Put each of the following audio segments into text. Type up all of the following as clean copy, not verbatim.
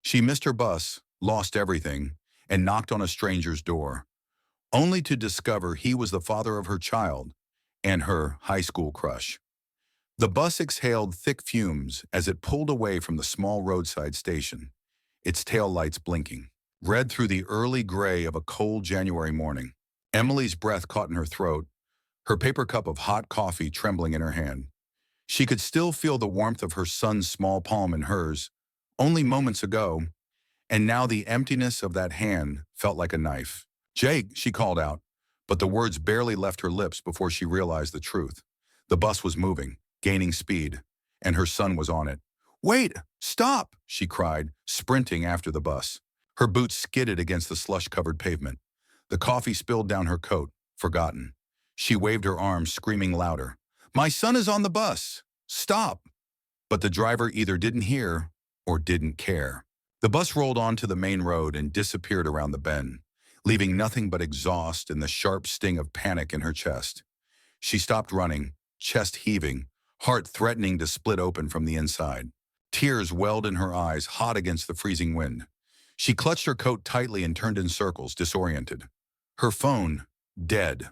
She missed her bus, lost everything, and knocked on a stranger's door, only to discover he was the father of her child and her high school crush. The bus exhaled thick fumes as it pulled away from the small roadside station, its taillights blinking, red through the early gray of a cold January morning. Emily's breath caught in her throat, her paper cup of hot coffee trembling in her hand. She could still feel the warmth of her son's small palm in hers, only moments ago, and now the emptiness of that hand felt like a knife. "Jake," she called out, but the words barely left her lips before she realized the truth. The bus was moving, gaining speed, and her son was on it. "Wait! Stop!" she cried, sprinting after the bus. Her boots skidded against the slush-covered pavement. The coffee spilled down her coat, forgotten. She waved her arms, screaming louder. "My son is on the bus! Stop!" But the driver either didn't hear or didn't care. The bus rolled onto the main road and disappeared around the bend, leaving nothing but exhaust and the sharp sting of panic in her chest. She stopped running, chest heaving, heart threatening to split open from the inside. Tears welled in her eyes, hot against the freezing wind. She clutched her coat tightly and turned in circles, disoriented. Her phone, dead.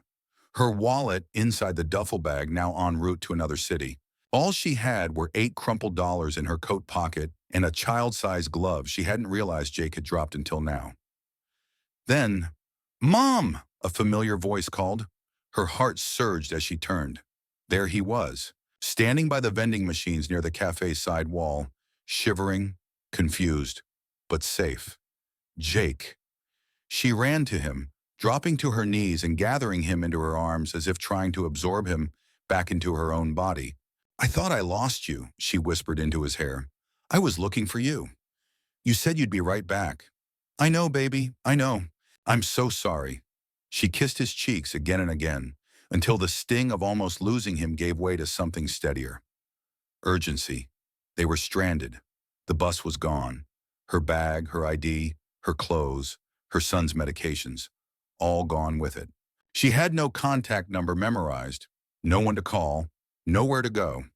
Her wallet inside the duffel bag, now en route to another city. All she had were 8 crumpled dollars in her coat pocket and a child-sized glove she hadn't realized Jake had dropped until now. Then, "Mom!" a familiar voice called. Her heart surged as she turned. There he was, standing by the vending machines near the cafe's side wall, shivering, confused, but safe. Jake. She ran to him, dropping to her knees and gathering him into her arms as if trying to absorb him back into her own body. "I thought I lost you," she whispered into his hair. "I was looking for you. You said you'd be right back." "I know, baby, I know. I'm so sorry." She kissed his cheeks again and again, until the sting of almost losing him gave way to something steadier. Urgency. They were stranded. The bus was gone. Her bag, her ID, her clothes, her son's medications, all gone with it. She had no contact number memorized, no one to call, nowhere to go.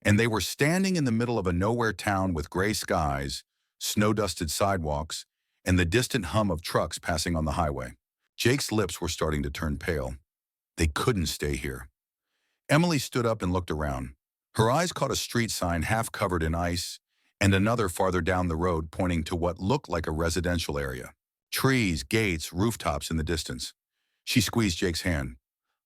And they were standing in the middle of a nowhere town with gray skies, snow-dusted sidewalks, and the distant hum of trucks passing on the highway. Jake's lips were starting to turn pale. They couldn't stay here. Emily stood up and looked around. Her eyes caught a street sign half covered in ice and another farther down the road pointing to what looked like a residential area. Trees, gates, rooftops in the distance. She squeezed Jake's hand.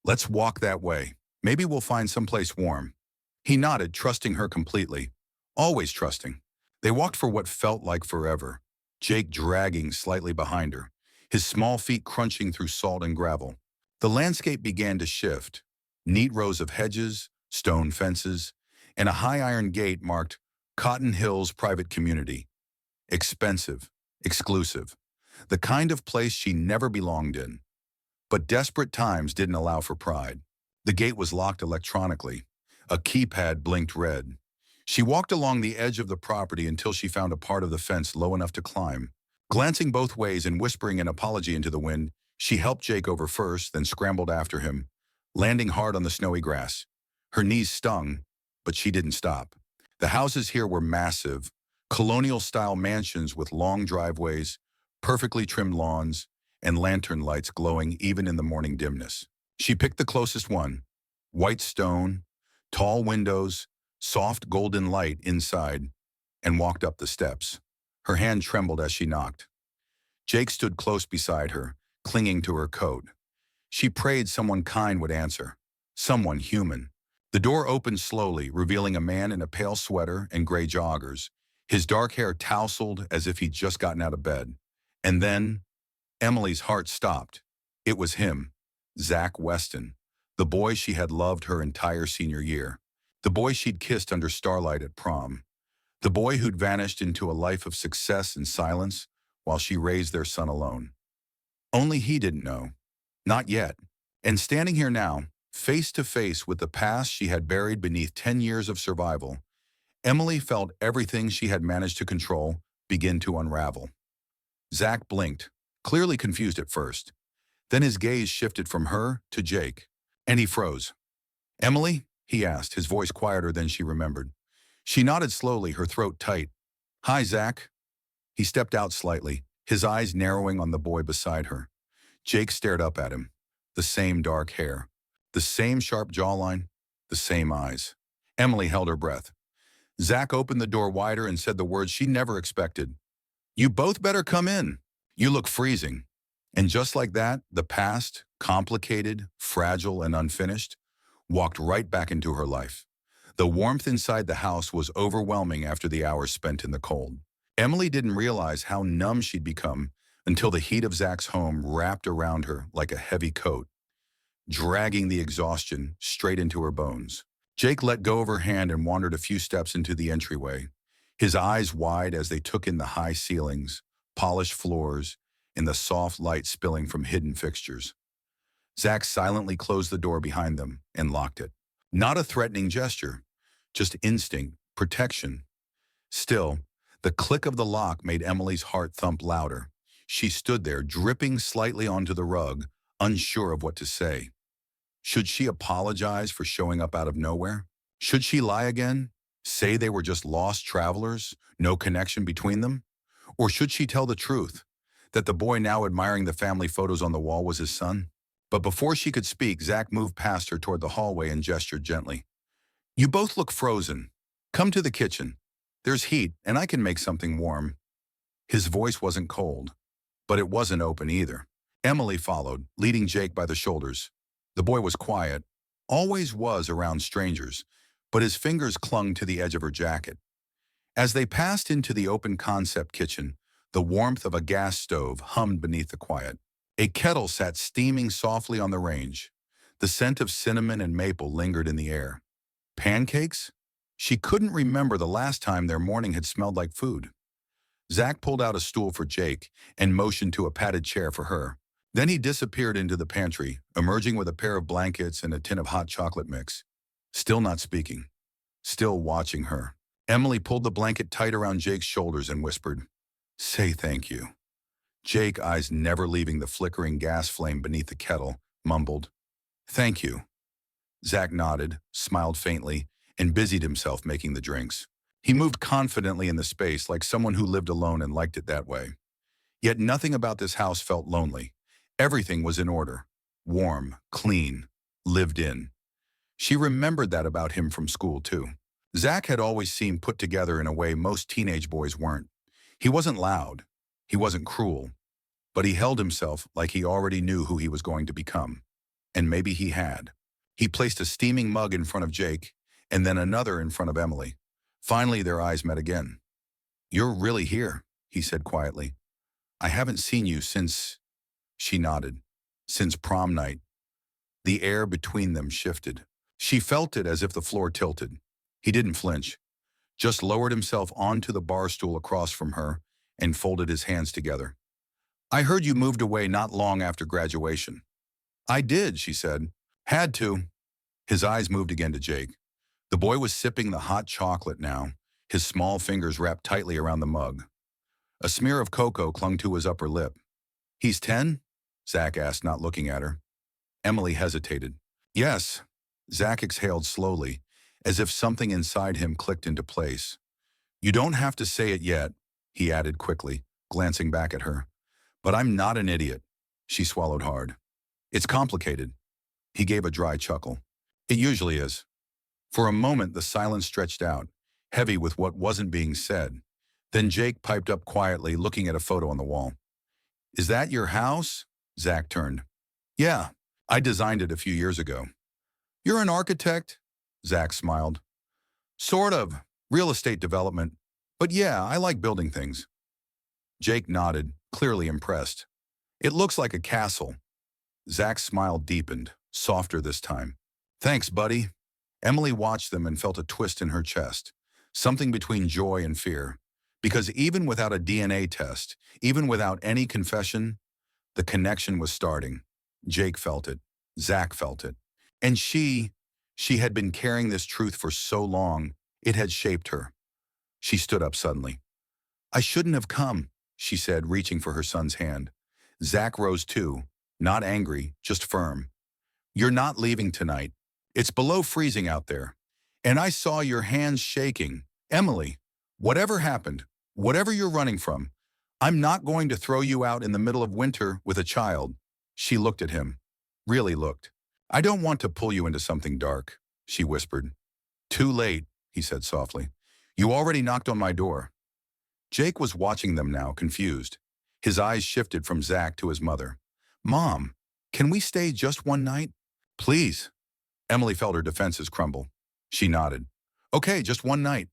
"Let's walk that way. Maybe we'll find someplace warm." He nodded, trusting her completely. Always trusting. They walked for what felt like forever, Jake dragging slightly behind her, his small feet crunching through salt and gravel. The landscape began to shift. Neat rows of hedges, stone fences, and a high iron gate marked Cotton Hills Private Community. Expensive, exclusive, the kind of place she never belonged in. But desperate times didn't allow for pride. The gate was locked electronically. A keypad blinked red. She walked along the edge of the property until she found a part of the fence low enough to climb. Glancing both ways and whispering an apology into the wind, she helped Jake over first, then scrambled after him, landing hard on the snowy grass. Her knees stung, but she didn't stop. The houses here were massive, colonial-style mansions with long driveways, perfectly trimmed lawns, and lantern lights glowing even in the morning dimness. She picked the closest one. White stone, tall windows, soft golden light inside, and walked up the steps. Her hand trembled as she knocked. Jake stood close beside her, clinging to her coat. She prayed someone kind would answer, someone human. The door opened slowly, revealing a man in a pale sweater and gray joggers, his dark hair tousled as if he'd just gotten out of bed. And then, Emily's heart stopped. It was him, Zach Weston, the boy she had loved her entire senior year, the boy she'd kissed under starlight at prom, the boy who'd vanished into a life of success and silence while she raised their son alone. Only he didn't know. Not yet. And standing here now, face to face with the past she had buried beneath 10 years of survival, Emily felt everything she had managed to control begin to unravel. Zach blinked, clearly confused at first. Then his gaze shifted from her to Jake, and he froze. "Emily?" he asked, his voice quieter than she remembered. She nodded slowly, her throat tight. "Hi, Zach." He stepped out slightly, his eyes narrowing on the boy beside her. Jake stared up at him. The same dark hair, the same sharp jawline, the same eyes. Emily held her breath. Zach opened the door wider and said the words she never expected. "You both better come in. You look freezing." And just like that, the past, complicated, fragile, and unfinished, walked right back into her life. The warmth inside the house was overwhelming after the hours spent in the cold. Emily didn't realize how numb she'd become until the heat of Zach's home wrapped around her like a heavy coat, dragging the exhaustion straight into her bones. Jake let go of her hand and wandered a few steps into the entryway, his eyes wide as they took in the high ceilings, polished floors, and the soft light spilling from hidden fixtures. Zach silently closed the door behind them and locked it. Not a threatening gesture, just instinct, protection. Still, the click of the lock made Emily's heart thump louder. She stood there, dripping slightly onto the rug, unsure of what to say. Should she apologize for showing up out of nowhere? Should she lie again? Say they were just lost travelers, no connection between them? Or should she tell the truth, that the boy now admiring the family photos on the wall was his son? But before she could speak, Zach moved past her toward the hallway and gestured gently. "You both look frozen. Come to the kitchen. There's heat, and I can make something warm." His voice wasn't cold, but it wasn't open either. Emily followed, leading Jake by the shoulders. The boy was quiet, always was around strangers, but his fingers clung to the edge of her jacket. As they passed into the open concept kitchen, the warmth of a gas stove hummed beneath the quiet. A kettle sat steaming softly on the range. The scent of cinnamon and maple lingered in the air. Pancakes? She couldn't remember the last time their morning had smelled like food. Zach pulled out a stool for Jake and motioned to a padded chair for her. Then he disappeared into the pantry, emerging with a pair of blankets and a tin of hot chocolate mix. Still not speaking. Still watching her. Emily pulled the blanket tight around Jake's shoulders and whispered, "Say thank you." Jake, eyes never leaving the flickering gas flame beneath the kettle, mumbled, "Thank you." Zach nodded, smiled faintly, and busied himself making the drinks. He moved confidently in the space like someone who lived alone and liked it that way. Yet nothing about this house felt lonely. Everything was in order. Warm, clean, lived in. She remembered that about him from school, too. Zach had always seemed put together in a way most teenage boys weren't. He wasn't loud. He wasn't cruel. But he held himself like he already knew who he was going to become. And maybe he had. He placed a steaming mug in front of Jake, and then another in front of Emily. Finally, their eyes met again. "You're really here," he said quietly. "I haven't seen you since..." She nodded. "Since prom night." The air between them shifted. She felt it as if the floor tilted. He didn't flinch, just lowered himself onto the bar stool across from her and folded his hands together. "I heard you moved away not long after graduation." "I did," she said. "Had to." His eyes moved again to Jake. The boy was sipping the hot chocolate now, his small fingers wrapped tightly around the mug. A smear of cocoa clung to his upper lip. "He's 10? Zach asked, not looking at her. Emily hesitated. "Yes." Zach exhaled slowly, as if something inside him clicked into place. "You don't have to say it yet," he added quickly, glancing back at her. "But I'm not an idiot." She swallowed hard. "It's complicated." He gave a dry chuckle. "It usually is." For a moment, the silence stretched out, heavy with what wasn't being said. Then Jake piped up quietly, looking at a photo on the wall. "Is that your house?" Zach turned. "Yeah, I designed it a few years ago." "You're an architect?" Zach smiled. "Sort of. Real estate development. But yeah, I like building things." Jake nodded, clearly impressed. "It looks like a castle." Zach's smile deepened, softer this time. "Thanks, buddy." Emily watched them and felt a twist in her chest, something between joy and fear. Because even without a DNA test, even without any confession, the connection was starting. Jake felt it. Zach felt it. And she had been carrying this truth for so long, it had shaped her. She stood up suddenly. "I shouldn't have come," she said, reaching for her son's hand. Zach rose too, not angry, just firm. "You're not leaving tonight. It's below freezing out there. And I saw your hands shaking. Emily, whatever happened, whatever you're running from, I'm not going to throw you out in the middle of winter with a child. She looked at him. Really looked. I don't want to pull you into something dark, she whispered. Too late, he said softly. You already knocked on my door. Jake was watching them now, confused. His eyes shifted from Zach to his mother. Mom, can we stay just one night? Please. Emily felt her defenses crumble. She nodded. Okay, just one night.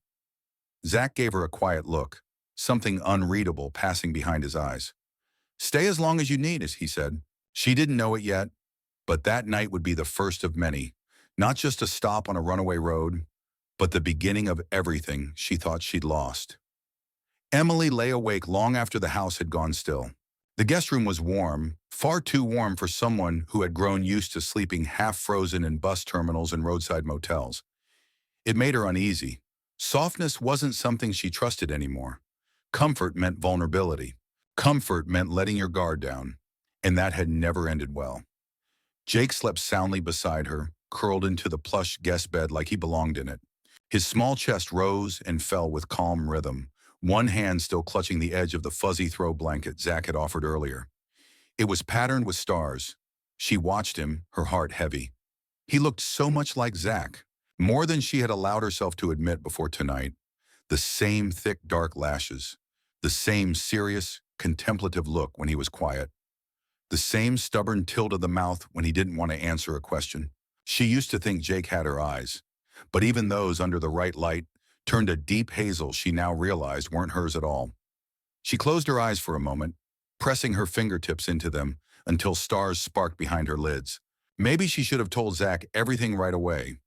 Zach gave her a quiet look, something unreadable passing behind his eyes. Stay as long as you need, as he said. She didn't know it yet, but that night would be the first of many. Not just a stop on a runaway road, but the beginning of everything she thought she'd lost. Emily lay awake long after the house had gone still. The guest room was warm, far too warm for someone who had grown used to sleeping half-frozen in bus terminals and roadside motels. It made her uneasy. Softness wasn't something she trusted anymore. Comfort meant vulnerability. Comfort meant letting your guard down, and that had never ended well. Jake slept soundly beside her, curled into the plush guest bed like he belonged in it. His small chest rose and fell with calm rhythm, one hand still clutching the edge of the fuzzy throw blanket Zach had offered earlier. It was patterned with stars. She watched him, her heart heavy. He looked so much like Zach, more than she had allowed herself to admit before tonight. The same thick, dark lashes, the same serious, contemplative look when he was quiet, the same stubborn tilt of the mouth when he didn't want to answer a question. She used to think Jake had her eyes, but even those under the right light turned a deep hazel she now realized weren't hers at all. She closed her eyes for a moment, pressing her fingertips into them until stars sparked behind her lids. Maybe she should have told Zach everything right away,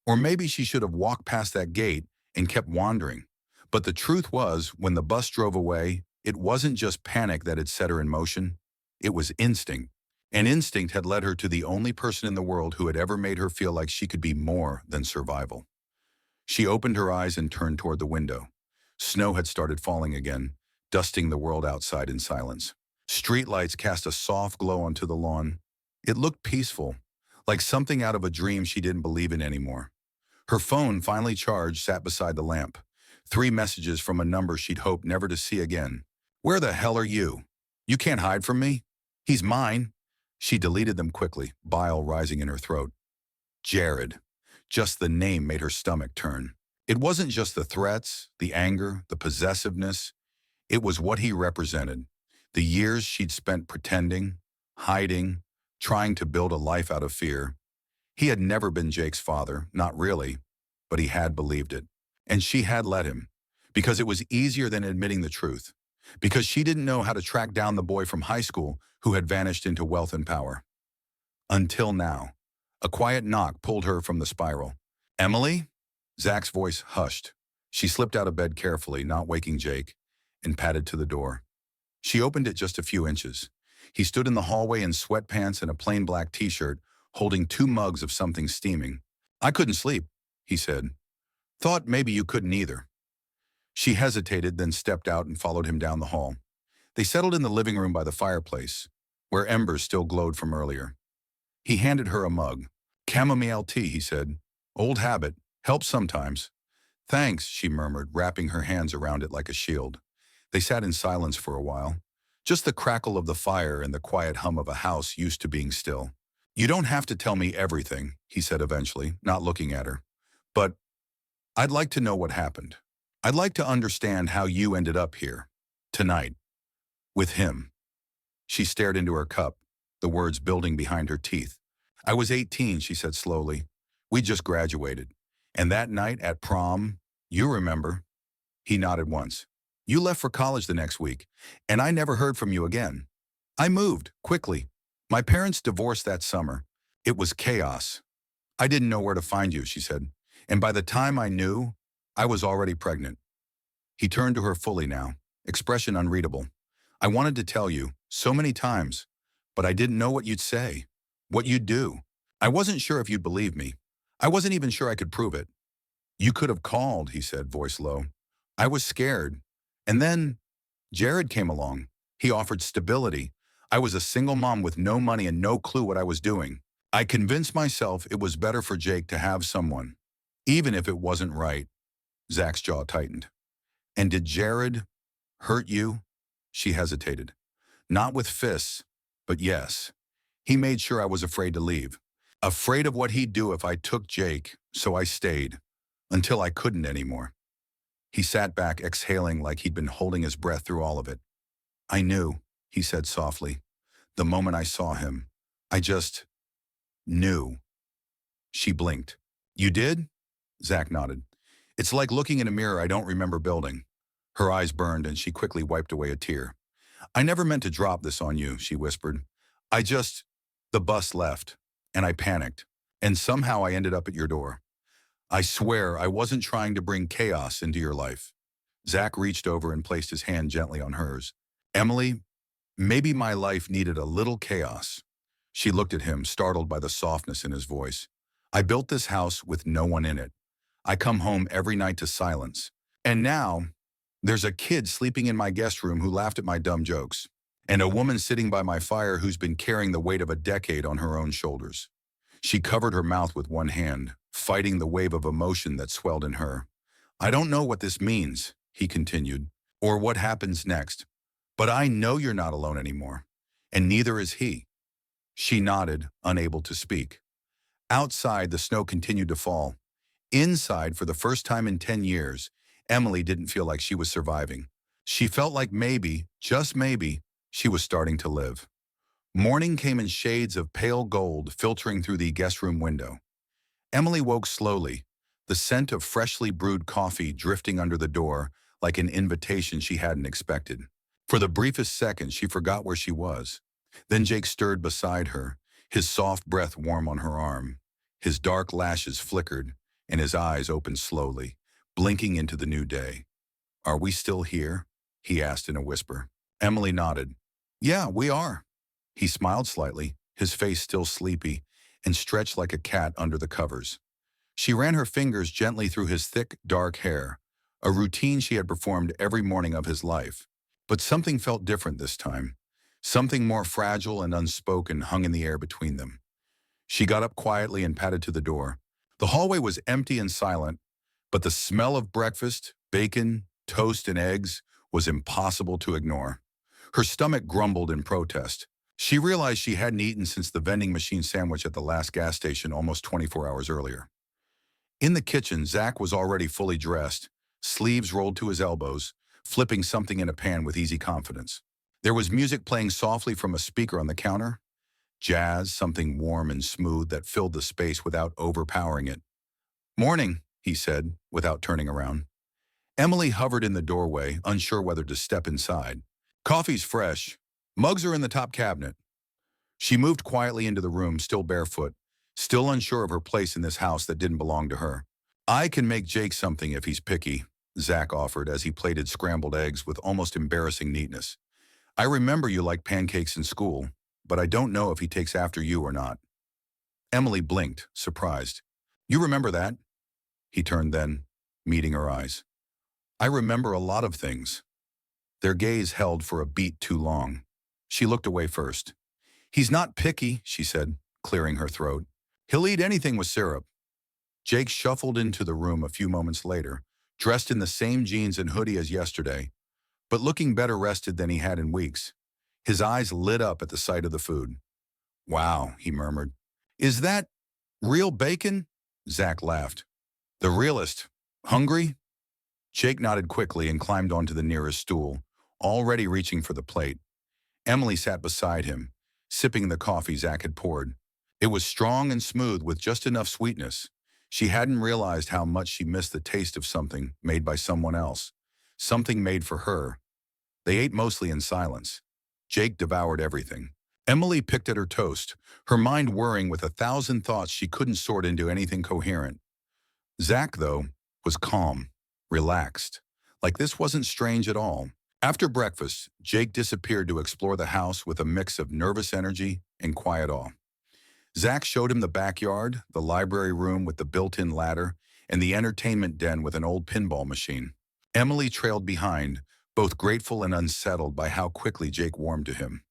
or maybe she should have walked past that gate and kept wandering. But the truth was, when the bus drove away, it wasn't just panic that had set her in motion. It was instinct. And instinct had led her to the only person in the world who had ever made her feel like she could be more than survival. She opened her eyes and turned toward the window. Snow had started falling again, dusting the world outside in silence. Streetlights cast a soft glow onto the lawn. It looked peaceful, like something out of a dream she didn't believe in anymore. Her phone, finally charged, sat beside the lamp. 3 messages from a number she'd hoped never to see again. Where the hell are you? You can't hide from me. He's mine. She deleted them quickly, bile rising in her throat. Jared. Just the name made her stomach turn. It wasn't just the threats, the anger, the possessiveness. It was what he represented. The years she'd spent pretending, hiding, trying to build a life out of fear. He had never been Jake's father, not really, but he had believed it. And she had let him, because it was easier than admitting the truth, because she didn't know how to track down the boy from high school who had vanished into wealth and power. Until now. A quiet knock pulled her from the spiral. Emily? Zach's voice hushed. She slipped out of bed carefully, not waking Jake, and padded to the door. She opened it just a few inches. He stood in the hallway in sweatpants and a plain black t-shirt, holding 2 mugs of something steaming. I couldn't sleep, he said. Thought maybe you couldn't either. She hesitated, then stepped out and followed him down the hall. They settled in the living room by the fireplace, where embers still glowed from earlier. He handed her a mug. Chamomile tea, he said. Old habit. Helps sometimes. Thanks, she murmured, wrapping her hands around it like a shield. They sat in silence for a while. Just the crackle of the fire and the quiet hum of a house used to being still. You don't have to tell me everything, he said eventually, not looking at her. But I'd like to know what happened. I'd like to understand how you ended up here. Tonight. With him. She stared into her cup, the words building behind her teeth. I was 18, she said slowly. We just graduated. And that night at prom, you remember. He nodded once. You left for college the next week, and I never heard from you again. I moved, quickly. My parents divorced that summer. It was chaos. I didn't know where to find you, she said. And by the time I knew, I was already pregnant. He turned to her fully now, expression unreadable. I wanted to tell you, so many times, but I didn't know what you'd say, what you'd do. I wasn't sure if you'd believe me. I wasn't even sure I could prove it. You could have called, he said, voice low. I was scared. And then Jared came along. He offered stability. I was a single mom with no money and no clue what I was doing. I convinced myself it was better for Jake to have someone, even if it wasn't right. Zach's jaw tightened. And did Jared hurt you? she hesitated. Not with fists, but yes. He made sure I was afraid to leave. Afraid of what he'd do if I took Jake, so I stayed. Until I couldn't anymore. He sat back, exhaling like he'd been holding his breath through all of it. I knew, he said softly. The moment I saw him, I just knew. She blinked. You did? Zach nodded. It's like looking in a mirror I don't remember building. Her eyes burned and she quickly wiped away a tear. I never meant to drop this on you, she whispered. The bus left, and I panicked, and somehow I ended up at your door. I swear I wasn't trying to bring chaos into your life. Zach reached over and placed his hand gently on hers. Emily, maybe my life needed a little chaos. She looked at him, startled by the softness in his voice. I built this house with no one in it. I come home every night to silence. And now, there's a kid sleeping in my guest room who laughed at my dumb jokes, and a woman sitting by my fire who's been carrying the weight of a decade on her own shoulders. She covered her mouth with one hand, fighting the wave of emotion that swelled in her. I don't know what this means, he continued, or what happens next, but I know you're not alone anymore, and neither is he. She nodded, unable to speak. Outside, the snow continued to fall. Inside, for the first time in 10 years, Emily didn't feel like she was surviving. She felt like maybe, just maybe, she was starting to live. Morning came in shades of pale gold filtering through the guest room window. Emily woke slowly, the scent of freshly brewed coffee drifting under the door like an invitation she hadn't expected. For the briefest second, she forgot where she was. Then Jake stirred beside her, his soft breath warm on her arm. His dark lashes flickered, and his eyes opened slowly, blinking into the new day. Are we still here? He asked in a whisper. Emily nodded. Yeah, we are. He smiled slightly, his face still sleepy, and stretched like a cat under the covers. She ran her fingers gently through his thick, dark hair, a routine she had performed every morning of his life. But something felt different this time. Something more fragile and unspoken hung in the air between them. She got up quietly and padded to the door. The hallway was empty and silent, but the smell of breakfast, bacon, toast, and eggs was impossible to ignore. Her stomach grumbled in protest. She realized she hadn't eaten since the vending machine sandwich at the last gas station almost 24 hours earlier. In the kitchen, Zach was already fully dressed, sleeves rolled to his elbows, flipping something in a pan with easy confidence. There was music playing softly from a speaker on the counter. Jazz, something warm and smooth that filled the space without overpowering it. Morning, he said, without turning around. Emily hovered in the doorway, unsure whether to step inside. Coffee's fresh. Mugs are in the top cabinet. She moved quietly into the room, still barefoot, still unsure of her place in this house that didn't belong to her. I can make Jake something if he's picky, Zach offered as he plated scrambled eggs with almost embarrassing neatness. I remember you liked pancakes in school, but I don't know if he takes after you or not. Emily blinked, surprised. You remember that? He turned then, meeting her eyes. I remember a lot of things. Their gaze held for a beat too long. She looked away first. He's not picky, she said, clearing her throat. He'll eat anything with syrup. Jake shuffled into the room a few moments later, dressed in the same jeans and hoodie as yesterday, but looking better rested than he had in weeks. His eyes lit up at the sight of the food. Wow, he murmured. Is that real bacon? Zach laughed. The realest. Hungry? Jake nodded quickly and climbed onto the nearest stool, already reaching for the plate. Emily sat beside him, sipping the coffee Zach had poured. It was strong and smooth with just enough sweetness. She hadn't realized how much she missed the taste of something made by someone else, something made for her. They ate mostly in silence. Jake devoured everything. Emily picked at her toast, her mind whirring with 1,000 thoughts she couldn't sort into anything coherent. Zach, though, was calm, relaxed, like this wasn't strange at all. After breakfast, Jake disappeared to explore the house with a mix of nervous energy and quiet awe. Zach showed him the backyard, the library room with the built-in ladder, and the entertainment den with an old pinball machine. Emily trailed behind, both grateful and unsettled by how quickly Jake warmed to him.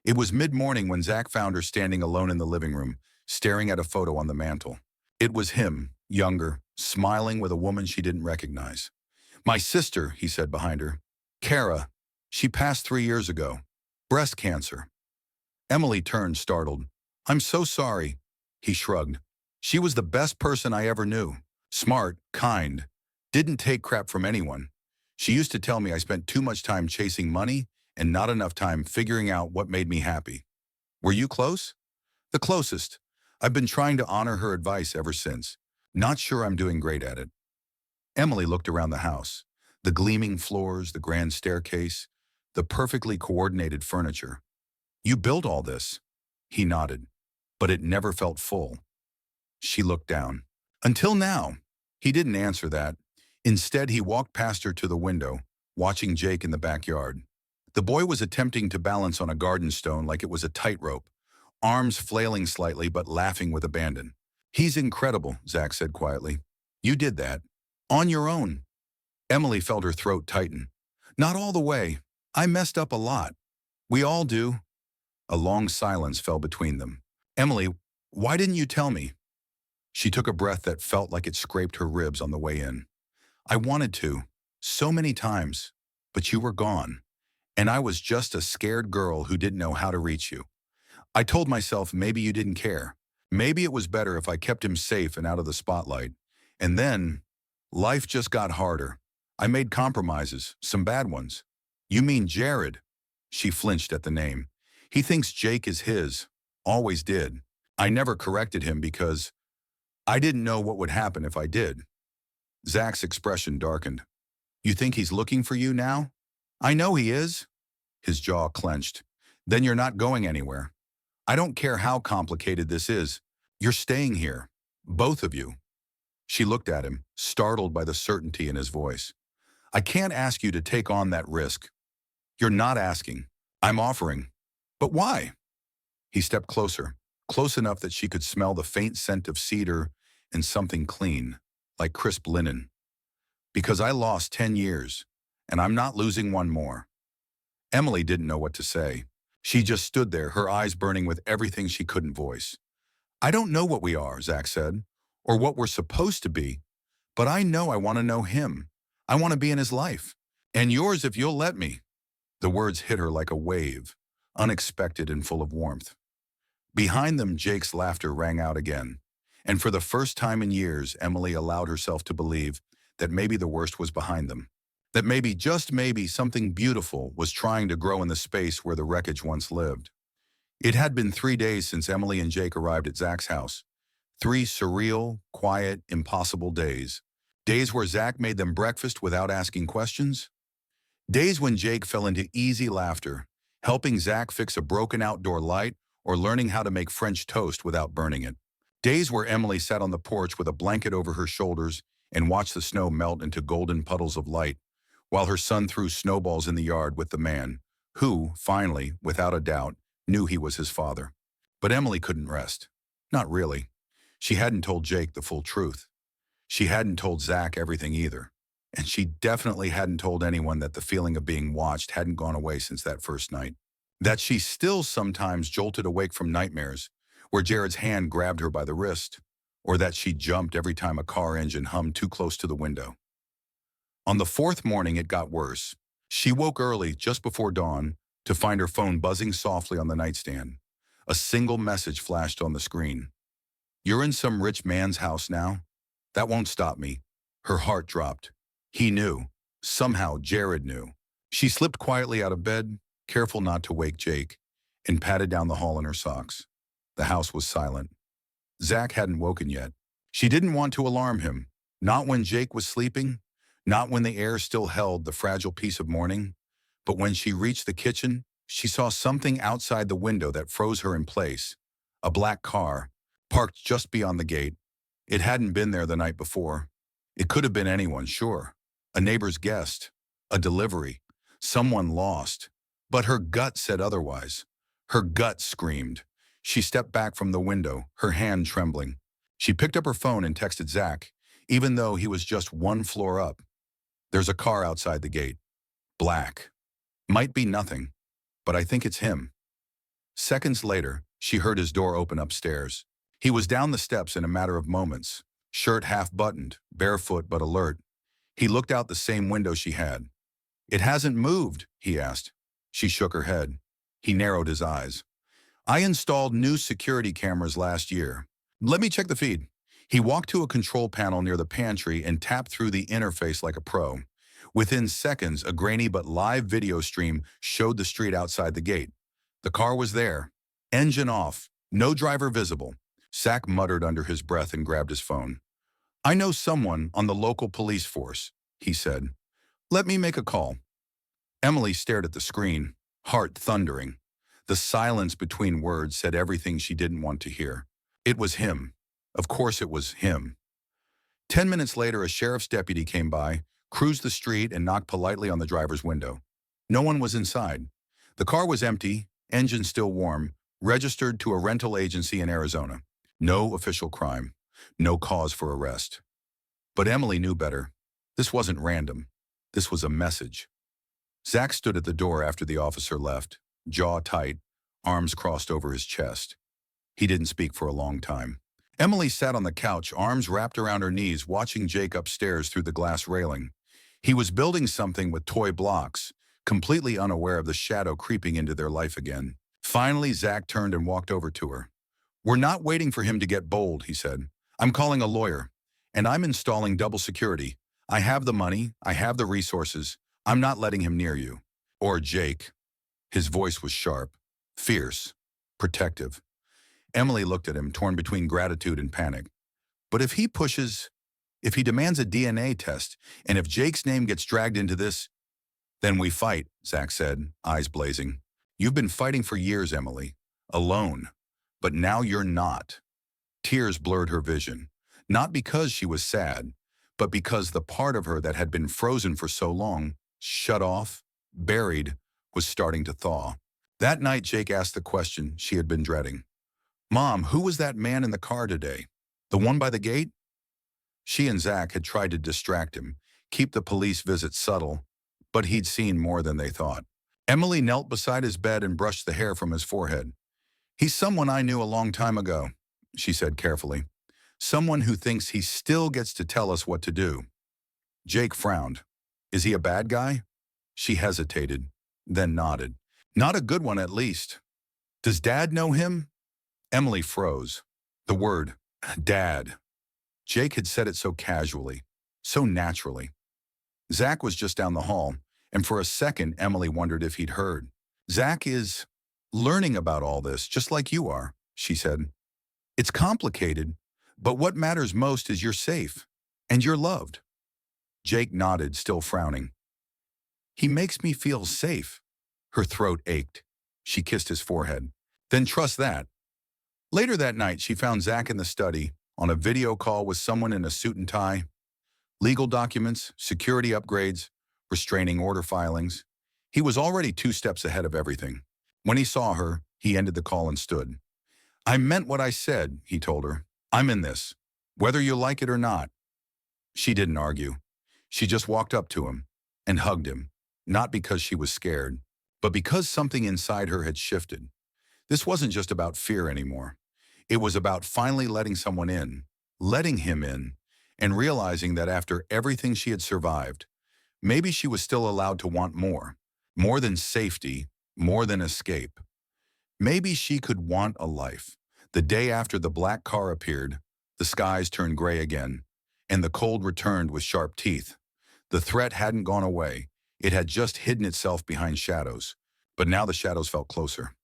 It was mid-morning when Zach found her standing alone in the living room, staring at a photo on the mantel. It was him, younger, smiling with a woman she didn't recognize. My sister, he said behind her. Kara, She passed 3 years ago. Breast cancer. Emily turned, startled. I'm so sorry. He shrugged. She was the best person I ever knew. Smart, kind, didn't take crap from anyone. She used to tell me I spent too much time chasing money and not enough time figuring out what made me happy. Were you close? The closest. I've been trying to honor her advice ever since. Not sure I'm doing great at it. Emily looked around the house. The gleaming floors, the grand staircase, the perfectly coordinated furniture. You built all this. He nodded. But it never felt full. She looked down. Until now. He didn't answer that. Instead, he walked past her to the window, watching Jake in the backyard. The boy was attempting to balance on a garden stone like it was a tightrope, arms flailing slightly but laughing with abandon. He's incredible, Zach said quietly. You did that. On your own. Emily felt her throat tighten. Not all the way. I messed up a lot. We all do. A long silence fell between them. Emily, why didn't you tell me? She took a breath that felt like it scraped her ribs on the way in. I wanted to, so many times, but you were gone, and I was just a scared girl who didn't know how to reach you. I told myself maybe you didn't care. Maybe it was better if I kept him safe and out of the spotlight. And then, life just got harder. I made compromises, some bad ones. You mean Jared? She flinched at the name. He thinks Jake is his, always did. I never corrected him because I didn't know what would happen if I did. Zach's expression darkened. You think he's looking for you now? I know he is. His jaw clenched. Then you're not going anywhere. I don't care how complicated this is. You're staying here. Both of you. She looked at him, startled by the certainty in his voice. I can't ask you to take on that risk. You're not asking. I'm offering. But why? He stepped closer, close enough that she could smell the faint scent of cedar and something clean, like crisp linen. Because I lost 10 years, and I'm not losing one more. Emily didn't know what to say. She just stood there, her eyes burning with everything she couldn't voice. I don't know what we are, Zach said, or what we're supposed to be, but I know I want to know him. I want to be in his life. And yours if you'll let me. The words hit her like a wave, unexpected and full of warmth. Behind them, Jake's laughter rang out again. And for the first time in years, Emily allowed herself to believe that maybe the worst was behind them. That maybe, just maybe, something beautiful was trying to grow in the space where the wreckage once lived. It had been 3 days since Emily and Jake arrived at Zach's house. 3 surreal, quiet, impossible days. Days where Zach made them breakfast without asking questions. Days when Jake fell into easy laughter, helping Zach fix a broken outdoor light or learning how to make French toast without burning it. Days where Emily sat on the porch with a blanket over her shoulders and watched the snow melt into golden puddles of light, while her son threw snowballs in the yard with the man who, finally, without a doubt, knew he was his father. But Emily couldn't rest. Not really. She hadn't told Jake the full truth. She hadn't told Zach everything either. And she definitely hadn't told anyone that the feeling of being watched hadn't gone away since that first night. That she still sometimes jolted awake from nightmares, where Jared's hand grabbed her by the wrist, or that she jumped every time a car engine hummed too close to the window. On the 4th morning, it got worse. She woke early, just before dawn, to find her phone buzzing softly on the nightstand. A single message flashed on the screen. You're in some rich man's house now? That won't stop me. Her heart dropped. He knew. Somehow, Jared knew. She slipped quietly out of bed, careful not to wake Jake, and patted down the hall in her socks. The house was silent. Zach hadn't woken yet. She didn't want to alarm him, not when Jake was sleeping, not when the air still held the fragile peace of morning, but when she reached the kitchen, she saw something outside the window that froze her in place. A black car, parked just beyond the gate. It hadn't been there the night before. It could have been anyone, sure. A neighbor's guest, a delivery, someone lost. But her gut said otherwise. Her gut screamed. She stepped back from the window, her hand trembling. She picked up her phone and texted Zach, even though he was just 1 floor up. There's a car outside the gate. Black. Might be nothing, but I think it's him. Seconds later, she heard his door open upstairs. He was down the steps in a matter of moments, shirt half buttoned, barefoot but alert. He looked out the same window she had. It hasn't moved, he asked. She shook her head. He narrowed his eyes. I installed new security cameras last year. Let me check the feed. He walked to a control panel near the pantry and tapped through the interface like a pro. Within seconds, a grainy but live video stream showed the street outside the gate. The car was there. Engine off. No driver visible. Zach muttered under his breath and grabbed his phone. I know someone on the local police force, he said. Let me make a call. Emily stared at the screen, heart thundering. The silence between words said everything she didn't want to hear. It was him. Of course it was him. 10 minutes later, a sheriff's deputy came by, cruised the street, and knocked politely on the driver's window. No one was inside. The car was empty, engine still warm, registered to a rental agency in Arizona. No official crime. No cause for arrest. But Emily knew better. This wasn't random. This was a message. Zach stood at the door after the officer left, jaw tight, arms crossed over his chest. He didn't speak for a long time. Emily sat on the couch, arms wrapped around her knees, watching Jake upstairs through the glass railing. He was building something with toy blocks, completely unaware of the shadow creeping into their life again. Finally, Zach turned and walked over to her. We're not waiting for him to get bold, he said. I'm calling a lawyer, and I'm installing double security. I have the money, I have the resources. I'm not letting him near you. Or Jake. His voice was sharp, fierce, protective. Emily looked at him, torn between gratitude and panic. But if he demands a DNA test, and if Jake's name gets dragged into this, then we fight, Zach said, eyes blazing. You've been fighting for years, Emily, alone. But now you're not. Tears blurred her vision, not because she was sad, but because the part of her that had been frozen for so long, shut off, buried, was starting to thaw. That night, Jake asked the question she had been dreading. Mom, who was that man in the car today? The one by the gate? She and Zach had tried to distract him, keep the police visit subtle, but he'd seen more than they thought. Emily knelt beside his bed and brushed the hair from his forehead. He's someone I knew a long time ago, she said carefully. Someone who thinks he still gets to tell us what to do. Jake frowned. Is he a bad guy? She hesitated, then nodded. Not a good one, at least. Does Dad know him? Emily froze. The word, Dad. Jake had said it so casually, so naturally. Zach was just down the hall, and for a second, Emily wondered if he'd heard. Zach is learning about all this, just like you are, she said. It's complicated, but what matters most is you're safe, and you're loved. Jake nodded, still frowning. He makes me feel safe. Her throat ached. She kissed his forehead. Then trust that. Later that night, she found Zach in the study, on a video call with someone in a suit and tie. Legal documents, security upgrades, restraining order filings. He was already 2 steps ahead of everything. When he saw her, he ended the call and stood. I meant what I said, he told her. I'm in this, whether you like it or not. She didn't argue. She just walked up to him and hugged him, not because she was scared, but because something inside her had shifted. This wasn't just about fear anymore. It was about finally letting someone in, letting him in, and realizing that after everything she had survived, maybe she was still allowed to want more than safety, more than escape. Maybe she could want a life. The day after the black car appeared, the skies turned gray again, and the cold returned with sharp teeth. The threat hadn't gone away. It had just hidden itself behind shadows. But now the shadows felt closer.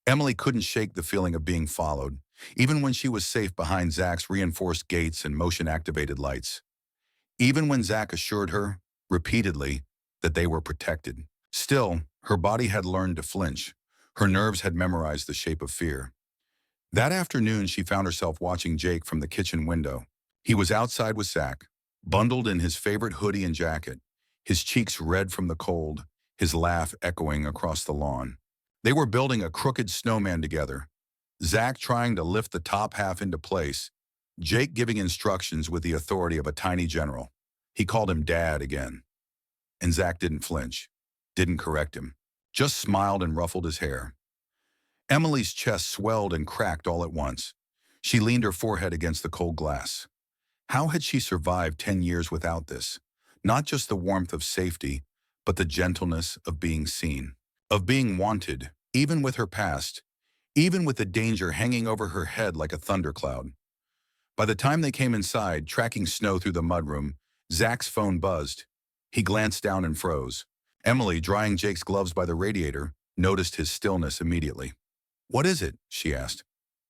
Emily couldn't shake the feeling of being followed, even when she was safe behind Zach's reinforced gates and motion-activated lights. Even when Zach assured her, repeatedly, that they were protected. Still, her body had learned to flinch. Her nerves had memorized the shape of fear. That afternoon, she found herself watching Jake from the kitchen window. He was outside with Zach, bundled in his favorite hoodie and jacket, his cheeks red from the cold, his laugh echoing across the lawn. They were building a crooked snowman together, Zach trying to lift the top half into place, Jake giving instructions with the authority of a tiny general. He called him Dad again. And Zach didn't flinch, didn't correct him, just smiled and ruffled his hair. Emily's chest swelled and cracked all at once. She leaned her forehead against the cold glass. How had she survived 10 years without this? Not just the warmth of safety, but the gentleness of being seen, of being wanted, even with her past, even with the danger hanging over her head like a thundercloud. By the time they came inside, tracking snow through the mudroom, Zach's phone buzzed. He glanced down and froze. Emily, drying Jake's gloves by the radiator, noticed his stillness immediately. "What is it?" she asked.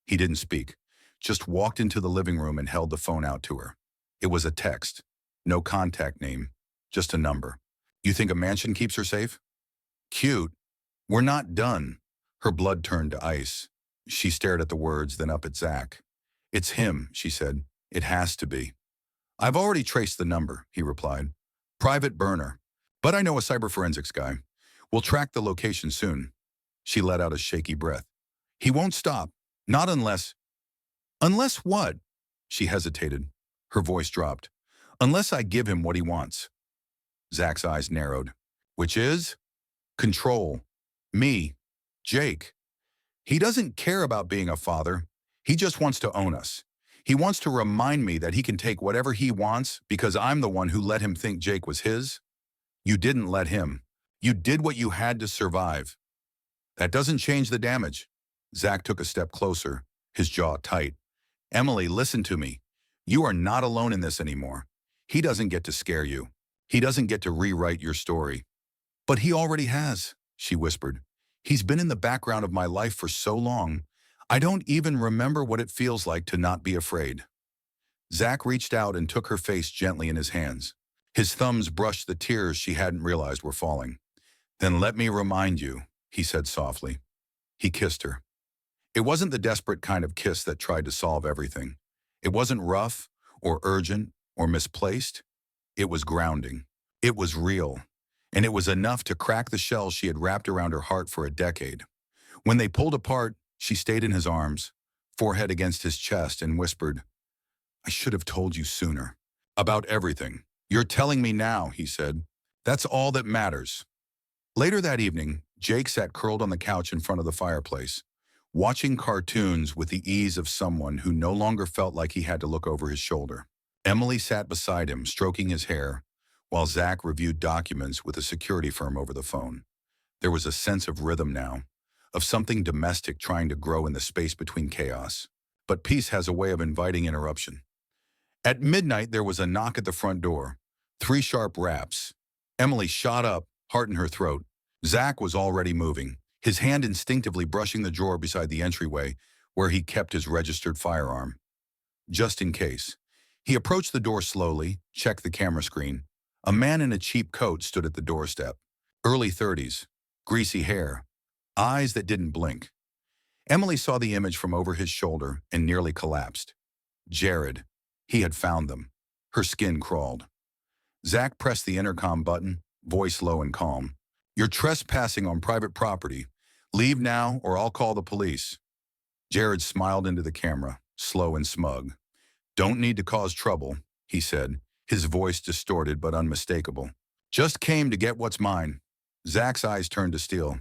He didn't speak, just walked into the living room and held the phone out to her. It was a text. No contact name, just a number. "You think a mansion keeps her safe?" "Cute. We're not done." Her blood turned to ice. She stared at the words, then up at Zach. "It's him," she said. "It has to be." "I've already traced the number," he replied. "Private burner. But I know a cyber forensics guy. We'll track the location soon." She let out a shaky breath. "He won't stop. Not unless—" "Unless what?" She hesitated. Her voice dropped. "Unless I give him what he wants." Zach's eyes narrowed. "Which is?" "Control. Me. Jake. He doesn't care about being a father. He just wants to own us. He wants to remind me that he can take whatever he wants because I'm the one who let him think Jake was his." "You didn't let him. You did what you had to survive." "That doesn't change the damage." Zach took a step closer, his jaw tight. "Emily, listen to me. You are not alone in this anymore. He doesn't get to scare you. He doesn't get to rewrite your story." "But he already has," she whispered. "He's been in the background of my life for so long. I don't even remember what it feels like to not be afraid." Zach reached out and took her face gently in his hands. His thumbs brushed the tears she hadn't realized were falling. "Then let me remind you," he said softly. He kissed her. It wasn't the desperate kind of kiss that tried to solve everything. It wasn't rough or urgent or misplaced. It was grounding. It was real. And it was enough to crack the shell she had wrapped around her heart for a decade. When they pulled apart, she stayed in his arms, forehead against his chest, and whispered, "I should have told you sooner. About everything. You're telling me now," he said. "That's all that matters." Later that evening, Jake sat curled on the couch in front of the fireplace, watching cartoons with the ease of someone who no longer felt like he had to look over his shoulder. Emily sat beside him, stroking his hair, while Zach reviewed documents with a security firm over the phone. There was a sense of rhythm now, of something domestic trying to grow in the space between chaos. But peace has a way of inviting interruption. At midnight, there was a knock at the front door. 3 sharp raps. Emily shot up, heart in her throat. Zach was already moving, his hand instinctively brushing the drawer beside the entryway where he kept his registered firearm. Just in case. He approached the door slowly, checked the camera screen. A man in a cheap coat stood at the doorstep. Early 30s, greasy hair, eyes that didn't blink. Emily saw the image from over his shoulder and nearly collapsed. Jared. He had found them. Her skin crawled. Zach pressed the intercom button, voice low and calm. "You're trespassing on private property. Leave now or I'll call the police." Jared smiled into the camera, slow and smug. "Don't need to cause trouble," he said, his voice distorted but unmistakable. "Just came to get what's mine." Zach's eyes turned to steel.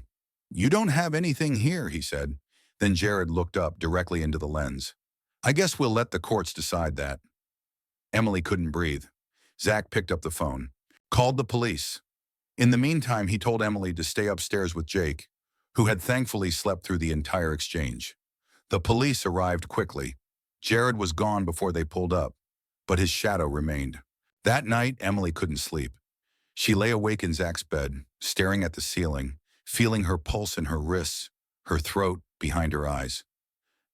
"You don't have anything here," he said. Then Jared looked up directly into the lens. "I guess we'll let the courts decide that." Emily couldn't breathe. Zach picked up the phone. Called the police. In the meantime, he told Emily to stay upstairs with Jake, who had thankfully slept through the entire exchange. The police arrived quickly. Jared was gone before they pulled up, but his shadow remained. That night, Emily couldn't sleep. She lay awake in Zach's bed, staring at the ceiling, feeling her pulse in her wrists, her throat behind her eyes.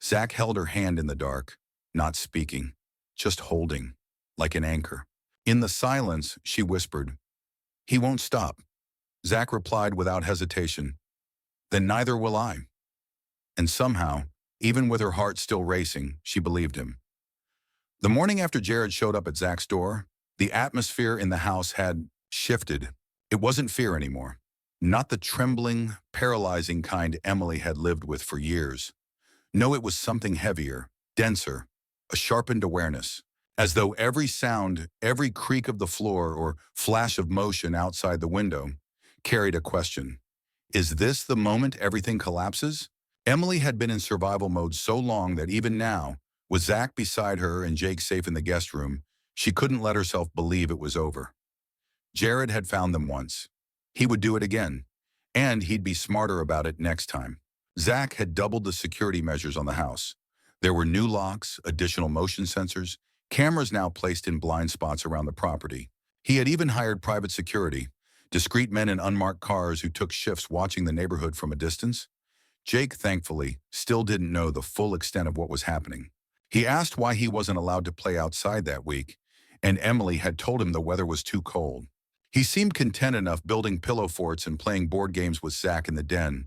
Zach held her hand in the dark, not speaking, just holding, like an anchor. In the silence, she whispered, "He won't stop." Zach replied without hesitation, "Then neither will I." And somehow, even with her heart still racing, she believed him. The morning after Jared showed up at Zach's door, the atmosphere in the house had shifted. It wasn't fear anymore. Not the trembling, paralyzing kind Emily had lived with for years. No, it was something heavier, denser, a sharpened awareness, as though every sound, every creak of the floor or flash of motion outside the window carried a question. Is this the moment everything collapses? Emily had been in survival mode so long that even now, with Zach beside her and Jake safe in the guest room, she couldn't let herself believe it was over. Jared had found them once. He would do it again, and he'd be smarter about it next time. Zach had doubled the security measures on the house. There were new locks, additional motion sensors, cameras now placed in blind spots around the property. He had even hired private security, discreet men in unmarked cars who took shifts watching the neighborhood from a distance. Jake, thankfully, still didn't know the full extent of what was happening. He asked why he wasn't allowed to play outside that week, and Emily had told him the weather was too cold. He seemed content enough building pillow forts and playing board games with Zach in the den,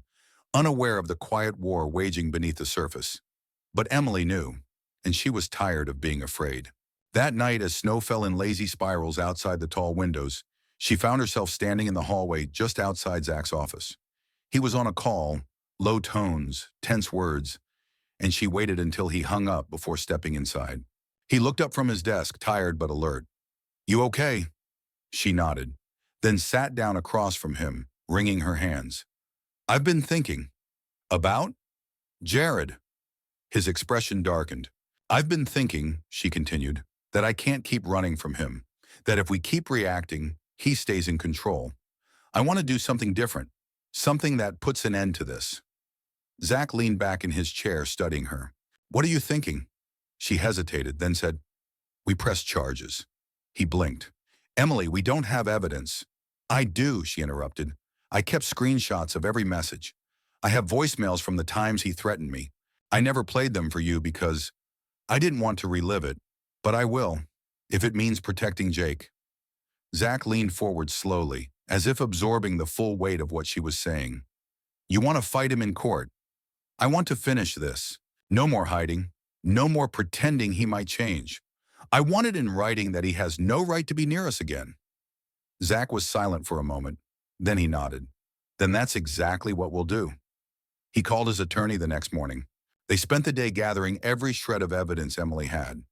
unaware of the quiet war waging beneath the surface. But Emily knew, and she was tired of being afraid. That night, as snow fell in lazy spirals outside the tall windows, she found herself standing in the hallway just outside Zach's office. He was on a call, low tones, tense words, and she waited until he hung up before stepping inside. He looked up from his desk, tired but alert. "You okay?" She nodded, then sat down across from him, wringing her hands. "I've been thinking." "About?" "Jared." His expression darkened. "I've been thinking," she continued, "that I can't keep running from him, that if we keep reacting, he stays in control. I want to do something different, something that puts an end to this." Zach leaned back in his chair, studying her. "What are you thinking?" She hesitated, then said, "We press charges." He blinked. "Emily, we don't have evidence." "I do," she interrupted. "I kept screenshots of every message. I have voicemails from the times he threatened me. I never played them for you because I didn't want to relive it, but I will, if it means protecting Jake." Zach leaned forward slowly, as if absorbing the full weight of what she was saying. "You want to fight him in court? I want to finish this. No more hiding. No more pretending he might change. I want it in writing that he has no right to be near us again." Zach was silent for a moment. Then he nodded. "Then that's exactly what we'll do." He called his attorney the next morning. They spent the day gathering every shred of evidence Emily had.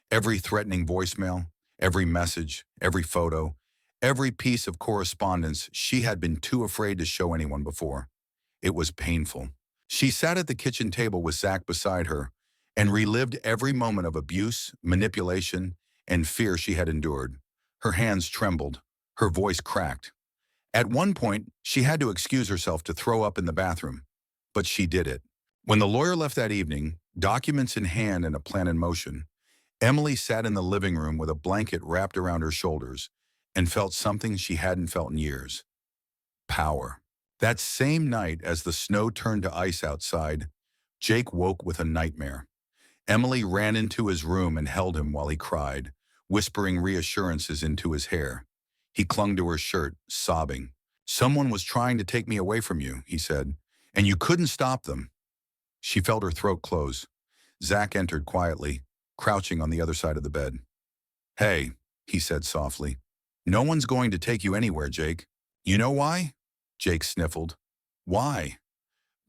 Every threatening voicemail, every message, every photo, every piece of correspondence she had been too afraid to show anyone before. It was painful. She sat at the kitchen table with Zach beside her and relived every moment of abuse, manipulation, and fear she had endured. Her hands trembled. Her voice cracked. At one point, she had to excuse herself to throw up in the bathroom, but she did it. When the lawyer left that evening, documents in hand and a plan in motion, Emily sat in the living room with a blanket wrapped around her shoulders and felt something she hadn't felt in years. Power. That same night, as the snow turned to ice outside, Jake woke with a nightmare. Emily ran into his room and held him while he cried, whispering reassurances into his hair. He clung to her shirt, sobbing. "Someone was trying to take me away from you," he said, "and you couldn't stop them." She felt her throat close. Zach entered quietly, crouching on the other side of the bed. "Hey," he said softly, "no one's going to take you anywhere, Jake. You know why?" Jake sniffled. "Why?"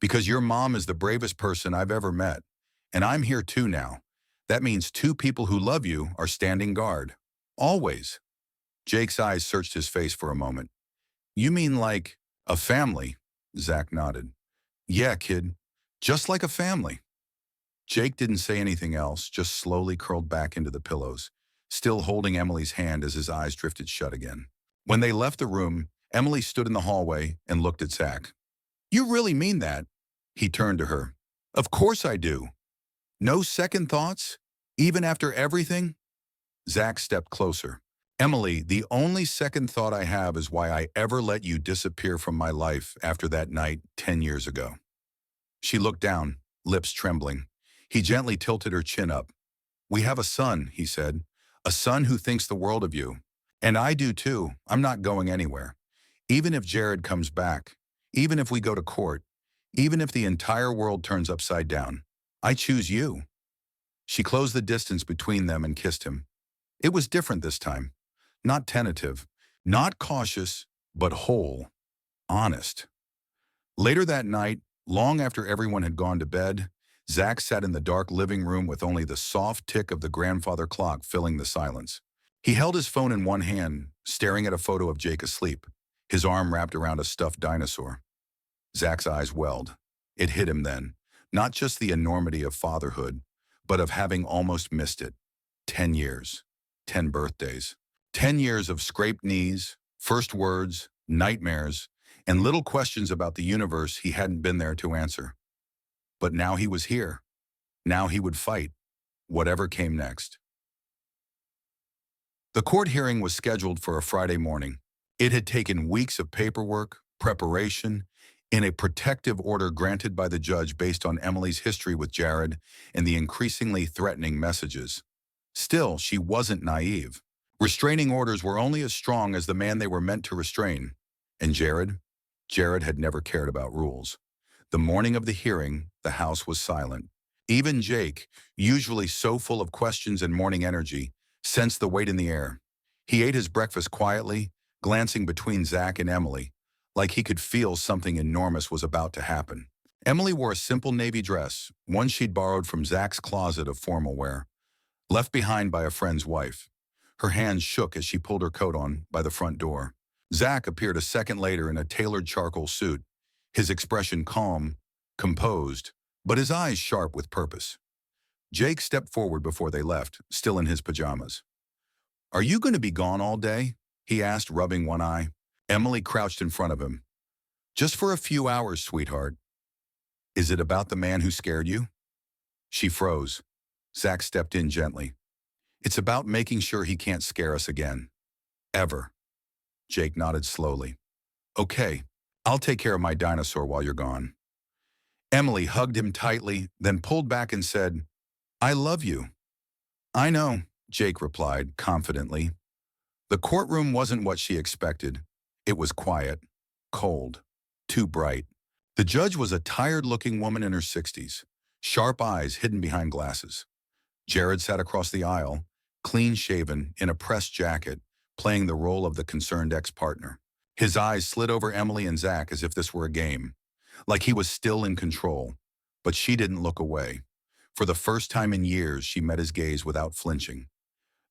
"Because your mom is the bravest person I've ever met, and I'm here too now. That means two people who love you are standing guard. Always." Jake's eyes searched his face for a moment. "You mean like a family?" Zach nodded. "Yeah, kid. Just like a family." Jake didn't say anything else, just slowly curled back into the pillows, still holding Emily's hand as his eyes drifted shut again. When they left the room, Emily stood in the hallway and looked at Zach. "You really mean that?" He turned to her. "Of course I do. No second thoughts? Even after everything?" Zach stepped closer. "Emily, the only second thought I have is why I ever let you disappear from my life after that night 10 years ago." She looked down, lips trembling. He gently tilted her chin up. "We have a son," he said. "A son who thinks the world of you. And I do too. I'm not going anywhere. Even if Jared comes back, even if we go to court, even if the entire world turns upside down, I choose you." She closed the distance between them and kissed him. It was different this time. Not tentative, not cautious, but whole, honest. Later that night, long after everyone had gone to bed, Zach sat in the dark living room with only the soft tick of the grandfather clock filling the silence. He held his phone in one hand, staring at a photo of Jake asleep, his arm wrapped around a stuffed dinosaur. Zach's eyes welled. It hit him then, not just the enormity of fatherhood, but of having almost missed it. 10 years, 10 birthdays, 10 years of scraped knees, first words, nightmares, and little questions about the universe he hadn't been there to answer. But now he was here. Now he would fight, whatever came next. The court hearing was scheduled for a Friday morning. It had taken weeks of paperwork, preparation, and a protective order granted by the judge based on Emily's history with Jared and the increasingly threatening messages. Still, she wasn't naive. Restraining orders were only as strong as the man they were meant to restrain. And Jared? Jared had never cared about rules. The morning of the hearing, the house was silent. Even Jake, usually so full of questions and morning energy, sensed the weight in the air. He ate his breakfast quietly, glancing between Zach and Emily, like he could feel something enormous was about to happen. Emily wore a simple navy dress, one she'd borrowed from Zach's closet of formal wear, left behind by a friend's wife. Her hands shook as she pulled her coat on by the front door. Zach appeared a second later in a tailored charcoal suit, his expression calm, composed, but his eyes sharp with purpose. Jake stepped forward before they left, still in his pajamas. "Are you going to be gone all day?" he asked, rubbing one eye. Emily crouched in front of him. "Just for a few hours, sweetheart." "Is it about the man who scared you?" She froze. Zach stepped in gently. "It's about making sure he can't scare us again. Ever." Jake nodded slowly. "Okay, I'll take care of my dinosaur while you're gone." Emily hugged him tightly, then pulled back and said, "I love you." "I know," Jake replied confidently. The courtroom wasn't what she expected. It was quiet, cold, too bright. The judge was a tired-looking woman in her 60s, sharp eyes hidden behind glasses. Jared sat across the aisle, clean-shaven, in a pressed jacket, playing the role of the concerned ex-partner. His eyes slid over Emily and Zach as if this were a game, like he was still in control. But she didn't look away. For the first time in years, she met his gaze without flinching.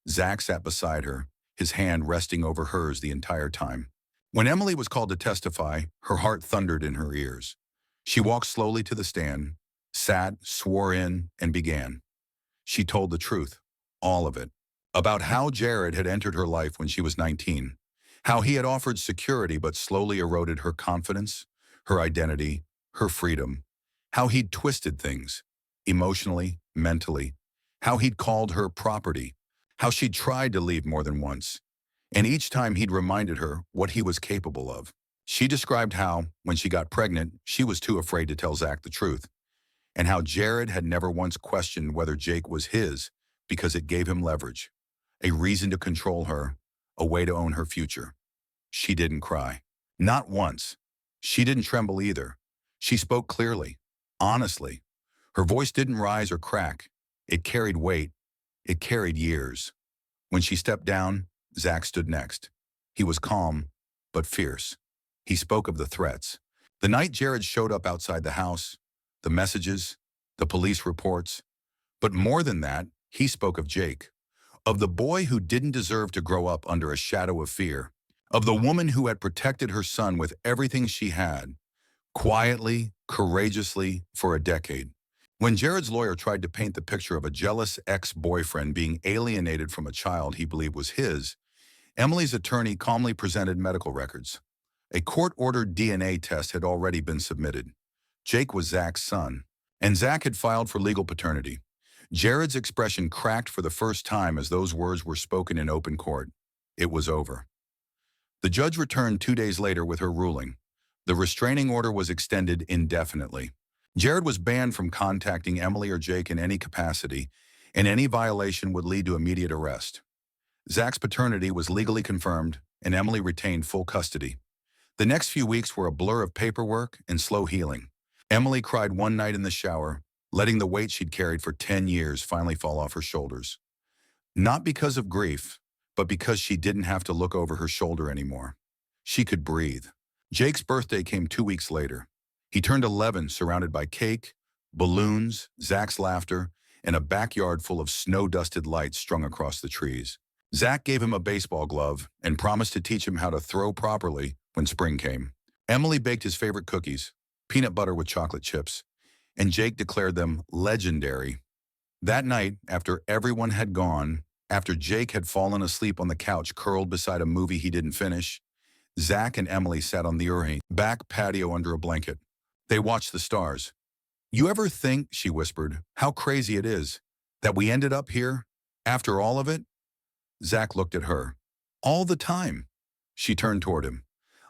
Zach sat beside her, his hand resting over hers the entire time. When Emily was called to testify, her heart thundered in her ears. She walked slowly to the stand, sat, swore in, and began. She told the truth, all of it, about how Jared had entered her life when she was 19, how he had offered security but slowly eroded her confidence, her identity, her freedom, how he'd twisted things, emotionally, mentally, how he'd called her property, how she'd tried to leave more than once, and each time he'd reminded her what he was capable of. She described how, when she got pregnant, she was too afraid to tell Zach the truth, and how Jared had never once questioned whether Jake was his because it gave him leverage, a reason to control her, a way to own her future. She didn't cry. Not once. She didn't tremble either. She spoke clearly, honestly. Her voice didn't rise or crack. It carried weight. It carried years. When she stepped down, Zach stood next. He was calm, but fierce. He spoke of the threats. The night Jared showed up outside the house, the messages, the police reports. But more than that, he spoke of Jake, of the boy who didn't deserve to grow up under a shadow of fear, of the woman who had protected her son with everything she had, quietly, courageously, for a decade. When Jared's lawyer tried to paint the picture of a jealous ex-boyfriend being alienated from a child he believed was his, Emily's attorney calmly presented medical records. A court-ordered DNA test had already been submitted. Jake was Zach's son, and Zach had filed for legal paternity. Jared's expression cracked for the first time as those words were spoken in open court. It was over. The judge returned 2 days later with her ruling. The restraining order was extended indefinitely. Jared was banned from contacting Emily or Jake in any capacity, and any violation would lead to immediate arrest. Zach's paternity was legally confirmed, and Emily retained full custody. The next few weeks were a blur of paperwork and slow healing. Emily cried one night in the shower, letting the weight she'd carried for 10 years finally fall off her shoulders. Not because of grief, but because she didn't have to look over her shoulder anymore. She could breathe. Jake's birthday came 2 weeks later. He turned 11, surrounded by cake, balloons, Zach's laughter, and a backyard full of snow-dusted lights strung across the trees. Zach gave him a baseball glove and promised to teach him how to throw properly when spring came. Emily baked his favorite cookies, peanut butter with chocolate chips, and Jake declared them legendary. That night, after everyone had gone, after Jake had fallen asleep on the couch curled beside a movie he didn't finish, Zach and Emily sat on the back patio under a blanket. They watched the stars. "You ever think," she whispered, "how crazy it is that we ended up here after all of it?" Zach looked at her. "All the time." She turned toward him.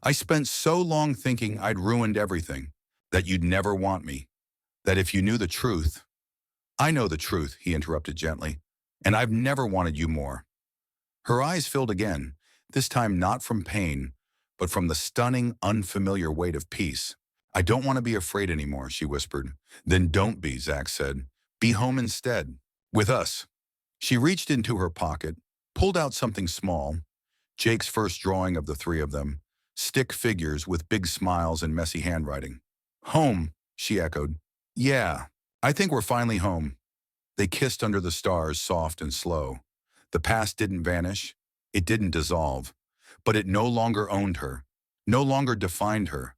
"I spent so long thinking I'd ruined everything, that you'd never want me, that if you knew the truth—" "I know the truth," he interrupted gently, "and I've never wanted you more." Her eyes filled again, this time not from pain, but from the stunning, unfamiliar weight of peace. "I don't want to be afraid anymore," she whispered. "Then don't be," Zach said. "Be home instead. With us." She reached into her pocket, pulled out something small, Jake's first drawing of the three of them, stick figures with big smiles and messy handwriting. "Home," she echoed. "Yeah, I think we're finally home." They kissed under the stars, soft and slow. The past didn't vanish, it didn't dissolve, but it no longer owned her, no longer defined her.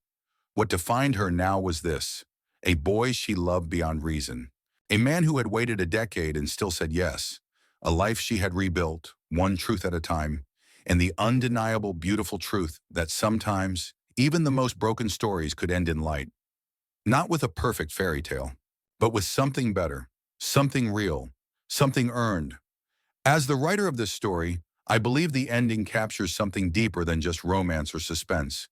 What defined her now was this: a boy she loved beyond reason, a man who had waited a decade and still said yes, a life she had rebuilt, one truth at a time, and the undeniable beautiful truth that sometimes, even the most broken stories could end in light. Not with a perfect fairy tale, but with something better, something real, something earned. As the writer of this story, I believe the ending captures something deeper than just romance or suspense.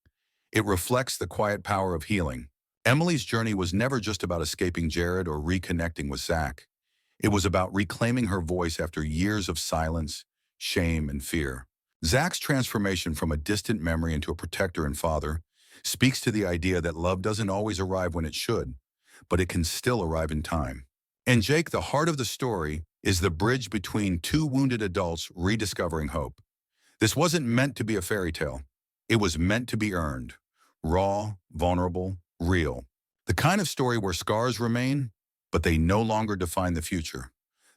It reflects the quiet power of healing. Emily's journey was never just about escaping Jared or reconnecting with Zach. It was about reclaiming her voice after years of silence, shame, and fear. Zach's transformation from a distant memory into a protector and father speaks to the idea that love doesn't always arrive when it should, but it can still arrive in time. And Jake, the heart of the story, is the bridge between two wounded adults rediscovering hope. This wasn't meant to be a fairy tale. It was meant to be earned. Raw, vulnerable, real. The kind of story where scars remain, but they no longer define the future.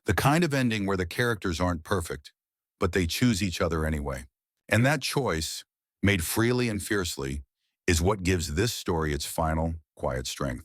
The kind of ending where the characters aren't perfect, but they choose each other anyway. And that choice, made freely and fiercely, is what gives this story its final, quiet strength.